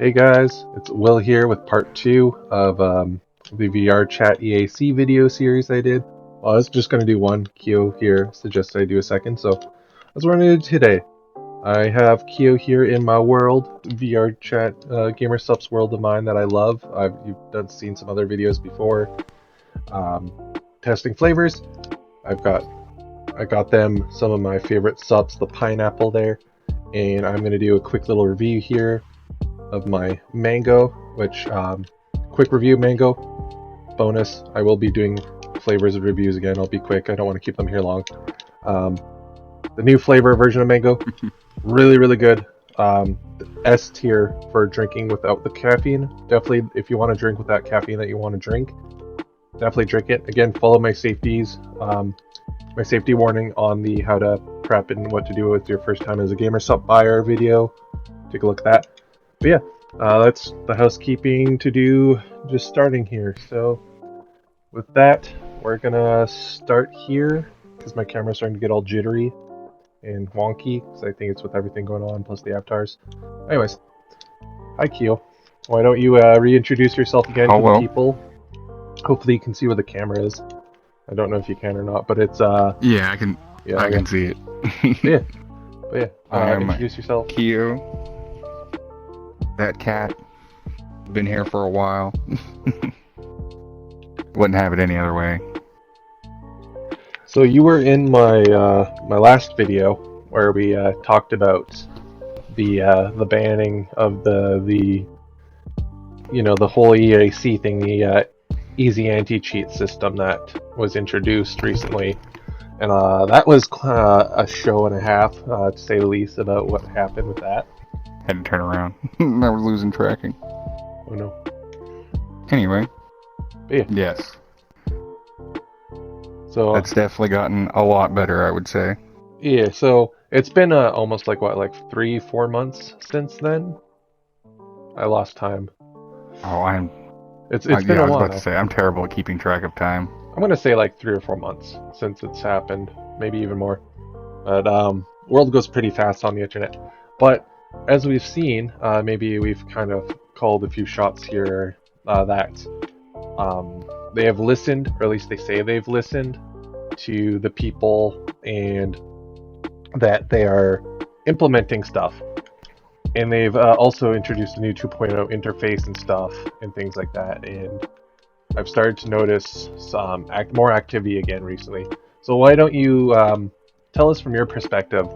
Hey guys, it's Will here with part 2 of the VRChat EAC video series I did. Well, I was just going to do one. Keo here suggested I do a second, so that's what I'm going to do today. I have Keo here in my world, VRChat Gamer Subs world of mine that I love. You've seen some other videos before. Testing flavors. I got them some of my favorite subs, the pineapple there, and I'm going to do a quick little review here of my mango, which quick review mango bonus. I will be doing flavors and reviews again. I'll be quick. I don't want to keep them here long. The new flavor version of mango, really good. S tier for drinking without the caffeine. Definitely, if you want to drink with that caffeine that you want to drink, definitely drink it. Again, follow my safeties. My safety warning on the how to prep and what to do with your first time as a gamer sub buyer video. Take a look at that. But yeah, that's the housekeeping to do, just starting here. So with that, we're gonna start here because my camera's starting to get all jittery and wonky because I think it's with everything going on plus the avatars. Anyways, hi Keo. Why don't you reintroduce yourself again to the people? Hopefully you can see where the camera is. I don't know if you can or not, but it's yeah, I can. Yeah, I can see it. Yeah, but yeah, introduce yourself. Keo. That cat. Been here for a while. Wouldn't have it any other way. So you were in my my last video where we talked about the banning of the the whole EAC thing, the easy anti-cheat system that was introduced recently, and that was a show and a half to say the least about what happened with that. Had to turn around. I was losing tracking. Oh no. Anyway. Yeah. Yes. So that's definitely gotten a lot better, I would say. Yeah, so it's been almost like 3-4 months since then. I lost time. Oh, It's been a while. I was about to say, I'm terrible at keeping track of time. I'm gonna say 3 or 4 months since it's happened, maybe even more. But world goes pretty fast on the internet. But as we've seen, maybe we've kind of called a few shots here that they have listened, or at least they say they've listened to the people, and that they are implementing stuff. And they've also introduced a new 2.0 interface and stuff and things like that. And I've started to notice some more activity again recently. So why don't you tell us from your perspective,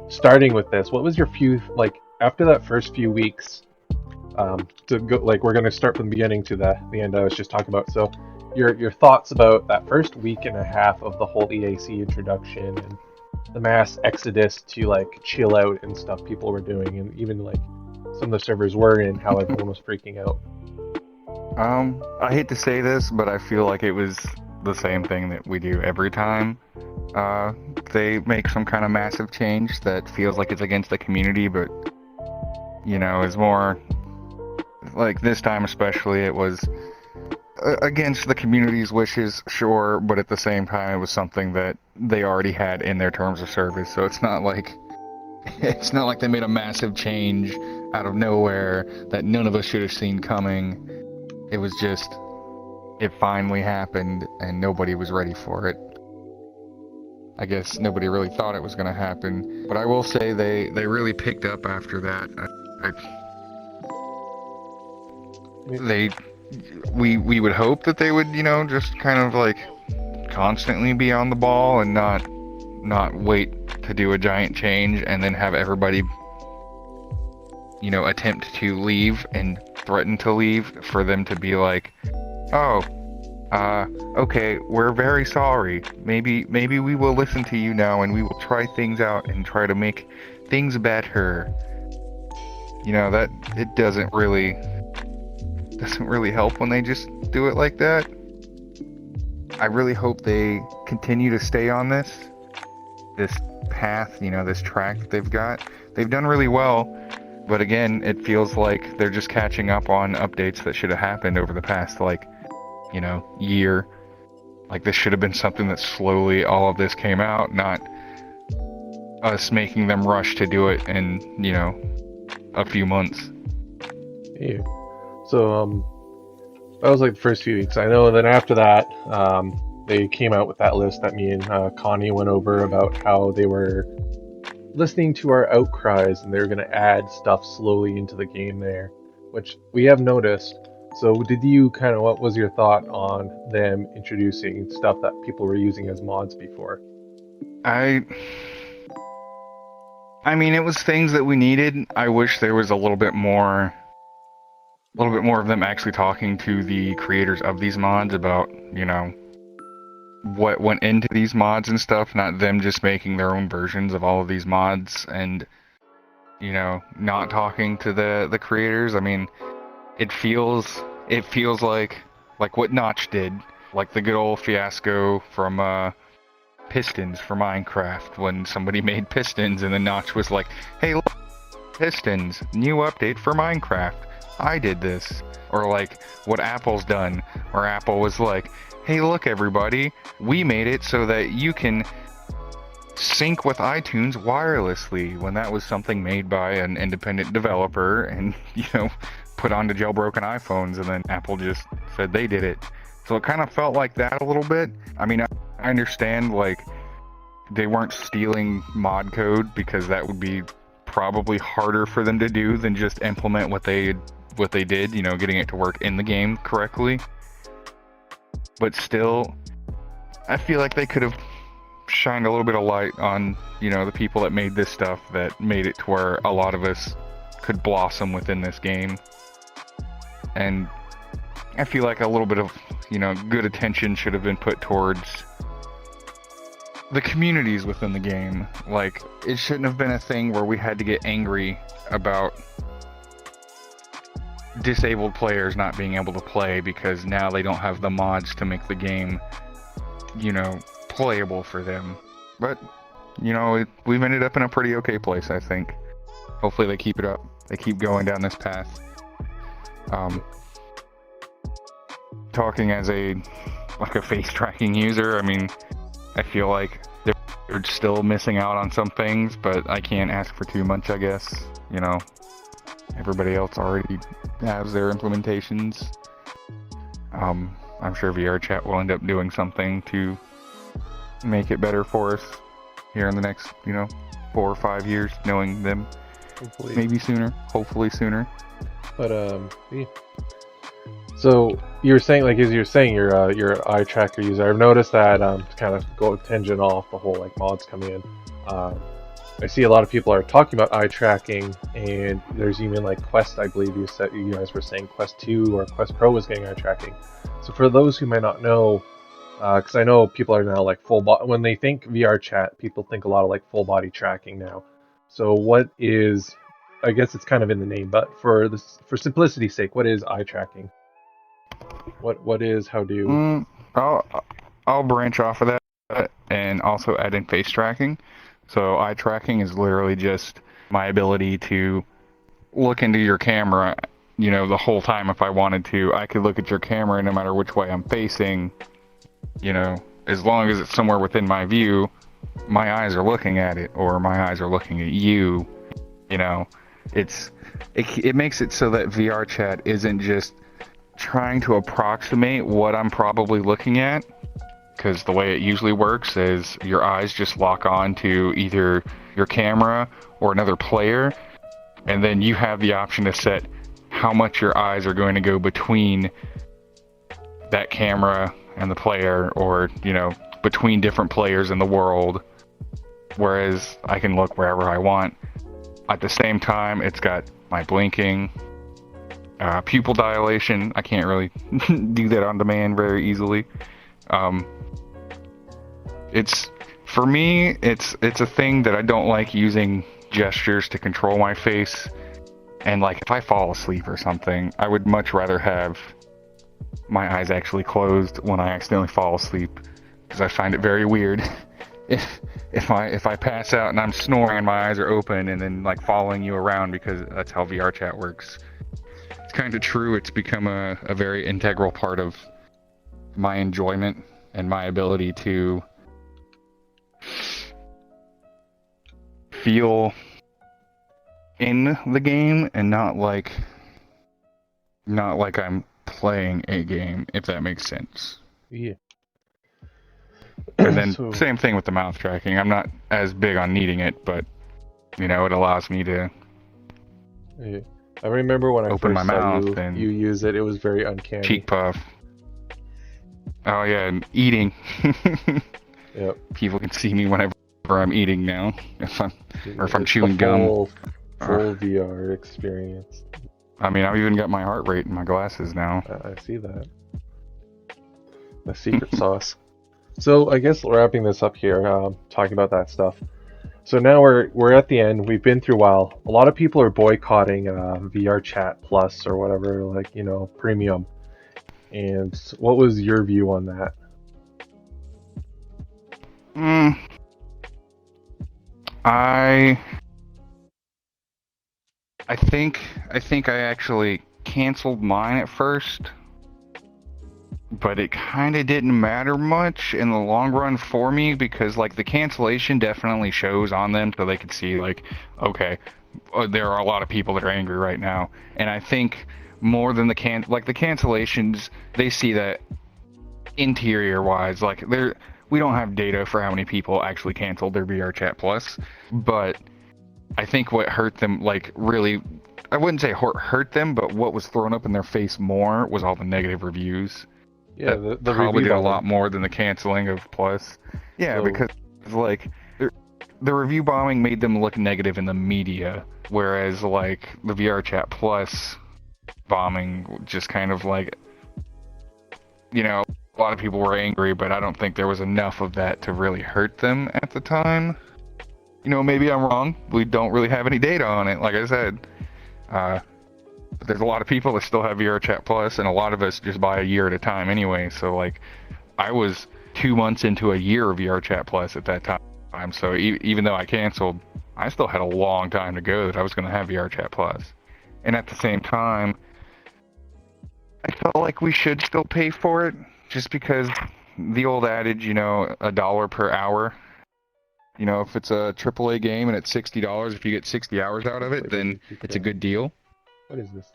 starting with this, what was your after that first few weeks, to go, we're going to start from the beginning to the end I was just talking about. So your thoughts about that first week and a half of the whole EAC introduction and the mass exodus to chill out and stuff people were doing, and even some of the servers were in, how everyone was freaking out. I hate to say this, but I feel like it was the same thing that we do every time they make some kind of massive change that feels like it's against the community, but is more like this time especially it was against the community's wishes, sure, but at the same time it was something that they already had in their terms of service, so it's not like they made a massive change out of nowhere that none of us should have seen coming. It was just, it finally happened and nobody was ready for it. I guess nobody really thought it was going to happen, but I will say they really picked up after that. We would hope that they would, just kind of constantly be on the ball and not wait to do a giant change and then have everybody, attempt to leave and threaten to leave for them to be like, oh, okay, we're very sorry. Maybe we will listen to you now and we will try things out and try to make things better. That it doesn't really help when they just do it like that. I really hope they continue to stay on this path, this track that they've got. They've done really well, but again, it feels like they're just catching up on updates that should have happened over the past, year. This should have been something that slowly all of this came out, not us making them rush to do it in, a few months. Hey. So that was like the first few weeks. I know. And then after that, they came out with that list that me and Connie went over about how they were listening to our outcries and they were going to add stuff slowly into the game there, which we have noticed. So did you kind of, what was your thought on them introducing stuff that people were using as mods before? I I mean, it was things that we needed. I wish there was a little bit more of them actually talking to the creators of these mods about, what went into these mods and stuff, not them just making their own versions of all of these mods and, not talking to the creators. I mean, it feels like what Notch did, like the good old fiasco from Pistons for Minecraft when somebody made Pistons and then Notch was like, "Hey, look, Pistons, new update for Minecraft. I did this." Or like what Apple's done, where Apple was like, "Hey, look everybody, we made it so that you can sync with iTunes wirelessly," when that was something made by an independent developer and, put onto jailbroken iPhones, and then Apple just said they did it. So it kind of felt like that a little bit. I mean, I understand, like, they weren't stealing mod code because that would be probably harder for them to do than just implement what they did, getting it to work in the game correctly. But still, I feel like they could have shined a little bit of light on, the people that made this stuff, that made it to where a lot of us could blossom within this game. And I feel like a little bit of, good attention should have been put towards the communities within the game. Like, it shouldn't have been a thing where we had to get angry about disabled players not being able to play because now they don't have the mods to make the game, playable for them. But, we've ended up in a pretty okay place, I think. Hopefully they keep it up. They keep going down this path. Talking as a face tracking user, I mean, I feel like they're still missing out on some things, but I can't ask for too much, I guess. Everybody else already has their implementations. I'm sure VRChat will end up doing something to make it better for us here in the next, 4 or 5 years, knowing them. Hopefully. Maybe sooner. Hopefully sooner. But yeah. So you were saying, like, as you were saying, you're an eye tracker user. I've noticed that to kind of go tangent off the whole like mods coming in. I see a lot of people are talking about eye tracking, and there's even like Quest. I believe you guys were saying Quest 2 or Quest Pro was getting eye tracking. So for those who might not know, because I know people are now like full body when they think VR chat, people think a lot of like full body tracking now. So what is, I guess it's kind of in the name, but for simplicity's sake, what is eye tracking? What is, how do? I'll I'll branch off of that and also add in face tracking. So eye tracking is literally just my ability to look into your camera, the whole time if I wanted to. I could look at your camera no matter which way I'm facing, as long as it's somewhere within my view, my eyes are looking at it, or my eyes are looking at you. It makes it so that VR chat isn't just trying to approximate what I'm probably looking at, because the way it usually works is your eyes just lock on to either your camera or another player, and then you have the option to set how much your eyes are going to go between that camera and the player, or between different players in the world, whereas I can look wherever I want. At the same time, it's got my blinking, pupil dilation. I can't really do that on demand very easily. For me, it's a thing that I don't like using gestures to control my face. And like, if I fall asleep or something, I would much rather have my eyes actually closed when I accidentally fall asleep, because I find it very weird if I pass out and I'm snoring and my eyes are open and then like following you around, because that's how VR chat works. It's kind of true. It's become a very integral part of my enjoyment and my ability to feel in the game and not like Not like I'm playing a game, if that makes sense. Yeah. And then So same thing with the mouth tracking. I'm not as big on needing it, but it allows me to yeah. I remember when I open my first saw mouth you and use it, it was very uncanny. cheek puff. Oh yeah, and eating. Yep. People can see me whenever I'm eating now, if I'm It's the chewing gum. full VR experience. I mean, I've even got my heart rate in my glasses now. I see that. The secret sauce. So I guess wrapping this up here, talking about that stuff. So now we're at the end. We've been through a while. A lot of people are boycotting VRChat Plus or whatever, like premium. And what was your view on that? Mm, I I think I actually canceled mine at first, but it kind of didn't matter much in the long run for me because like the cancellation definitely shows on them so they could see like, okay, there are a lot of people that are angry right now, and I think more than the cancellations, they see that interior wise, like we don't have data for how many people actually canceled their VRChat Plus, but I think what hurt them, like really, I wouldn't say hurt them, but what was thrown up in their face more was all the negative reviews. Yeah, That the probably review did a bombing. lot more than the canceling of Plus. Yeah, So because like the review bombing made them look negative in the media, whereas like the VRChat Plus bombing just kind of like, a lot of people were angry, but I don't think there was enough of that to really hurt them at the time. Maybe I'm wrong. We don't really have any data on it, like I said. But there's a lot of people that still have VRChat Plus, and a lot of us just buy a year at a time anyway. So like, I was 2 months into a year of VRChat Plus at that time. So even though I canceled, I still had a long time to go that I was going to have VRChat Plus. And at the same time, I felt like we should still pay for it, just because the old adage, $1 per hour. If it's a AAA game and it's $60, if you get 60 hours out of it, then it's a good deal. what is this?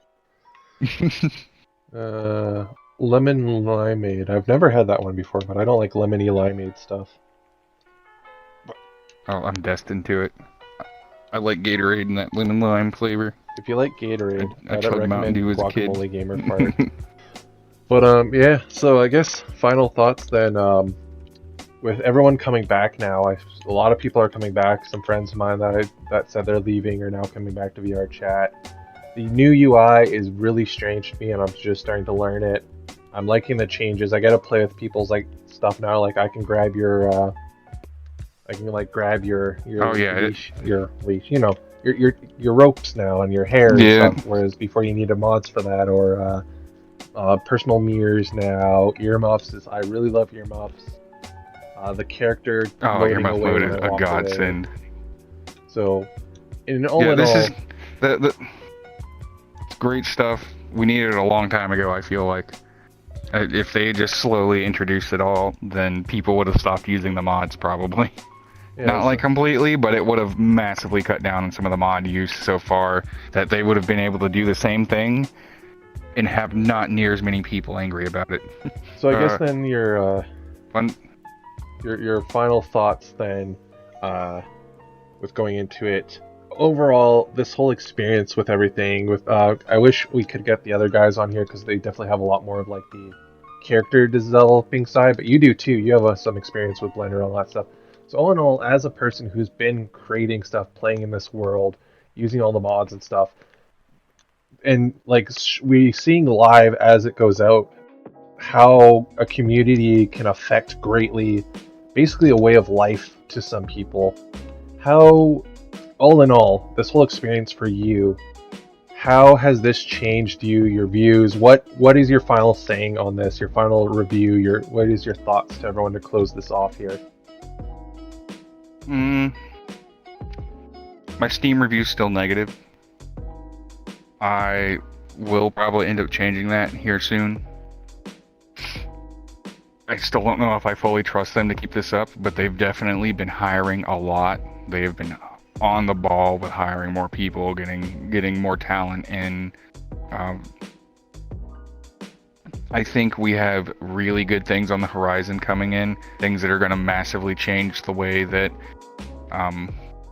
Uh, lemon limeade. I've never had that one before, but I don't like lemony limeade stuff. Oh, I'm destined to it. I like Gatorade and that lemon lime flavor. If you like Gatorade, I I'd chugged Mountain recommend Dew as a kid. Guacamole Gamer Card. But yeah. So I guess final thoughts then. With everyone coming back now, a lot of people are coming back. Some friends of mine that said they're leaving are now coming back to VR chat. The new UI is really strange to me, and I'm just starting to learn it. I'm liking the changes. I get to play with people's like stuff now. Like I can grab I can like grab Oh yeah, your leash, your ropes now and your hair and yeah. stuff. Whereas before you needed mods for that, or personal mirrors now, earmuffs. I really love earmuffs. The character Oh, loading earmuff away mode when is I a walk away. godsend. So, Yeah, in this is all, the it's great stuff. We needed it a long time ago. I feel like if they just slowly introduced it all, then people would have stopped using the mods probably. yeah, Not like completely, but it would have massively cut down on some of the mod use so far that they would have been able to do the same thing and have not near as many people angry about it. so I guess then One, your final thoughts then, uh, with going into it. Overall, this whole experience with everything, with I wish we could get the other guys on here because they definitely have a lot more of like the character developing side. But you do too. You have some experience with Blender and all that stuff. So all in all, as a person who's been creating stuff, playing in this world, using all the mods and stuff, and like we seeing live as it goes out, how a community can affect greatly, basically a way of life to some people. How, all in all, this whole experience for you, how has this changed you, your views? What is your final saying on this? Your final review? What is your thoughts to everyone to close this off here? my Steam review's still negative. I will probably end up changing that here soon. I still don't know if I fully trust them to keep this up, but they've definitely been hiring a lot. They've been on the ball with hiring more people, getting more talent in. Um, I think we have really good things on the horizon coming in, things that are going to massively change the way that,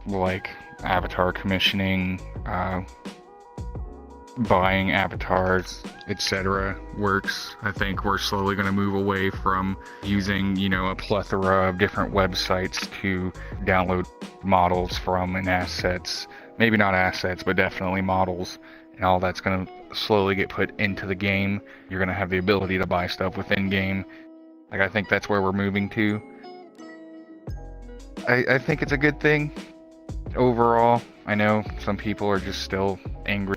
like avatar commissioning, buying avatars, etc. works. I think we're slowly going to move away from using, a plethora of different websites to download models from and assets. Maybe not assets, but definitely models. And all that's going to slowly get put into the game. You're going to have the ability to buy stuff within game. Like, I think that's where we're moving to. I think it's a good thing overall. I know some people are just still angry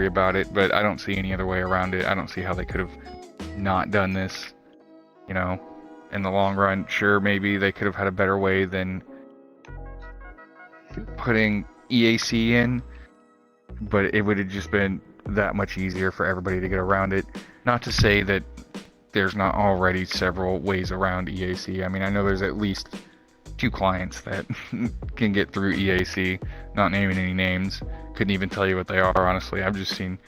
about it, but I don't see any other way around it. I don't see how they could have not done this, in the long run. Sure, maybe they could have had a better way than putting EAC in, but it would have just been that much easier for everybody to get around it. Not to say that there's not already several ways around EAC. I mean, I know there's at least 2 clients that can get through EAC, not naming any names. Couldn't even tell you what they are, honestly. I've just seen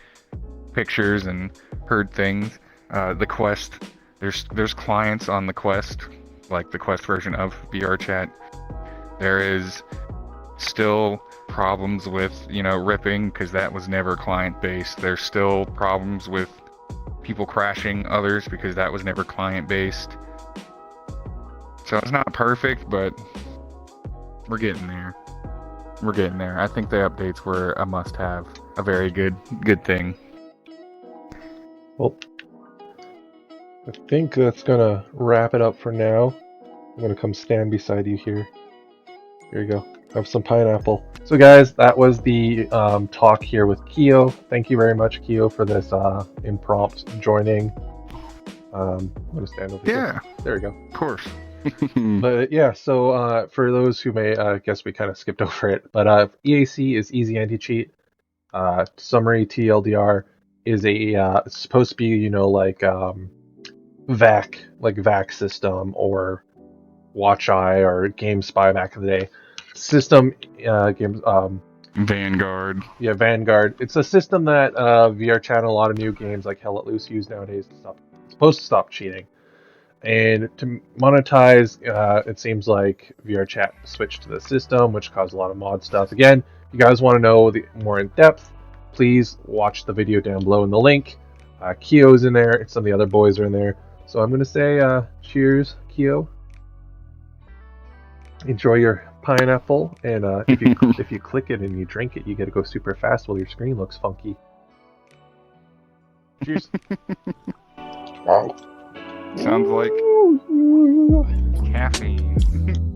pictures and heard things. The Quest, there's clients on the Quest, like the Quest version of VRChat. There is still problems with, ripping, because that was never client-based. There's still problems with people crashing others, because that was never client-based. So it's not perfect, but we're getting there. We're getting there. I think the updates were a must-have, a very good thing. Well, I think that's gonna wrap it up for now. I'm gonna come stand beside you here. Here you go. Have some pineapple. So guys, that was the talk here with Keo. Thank you very much, Keo, for this impromptu joining. I'm gonna stand over here. There we go. Of course. But yeah, so for those who may guess we kind of skipped over it, but EAC is easy anti-cheat. Summary TLDR is a it's supposed to be like VAC system or WatchEye or GameSpy back in the day. System games Vanguard. Yeah, Vanguard. It's a system that VRChat, a lot of new games like Hell Let Loose use nowadays. It's supposed to stop cheating. And to monetize, it seems like VRChat switched to the system, which caused a lot of mod stuff. Again, if you guys want to know more in depth, please watch the video down below in the link. Keo's in there, and some of the other boys are in there. So I'm going to say cheers, Keo. Enjoy your pineapple, and if you click it and you drink it, you get to go super fast while your screen looks funky. Cheers. Sounds like caffeine.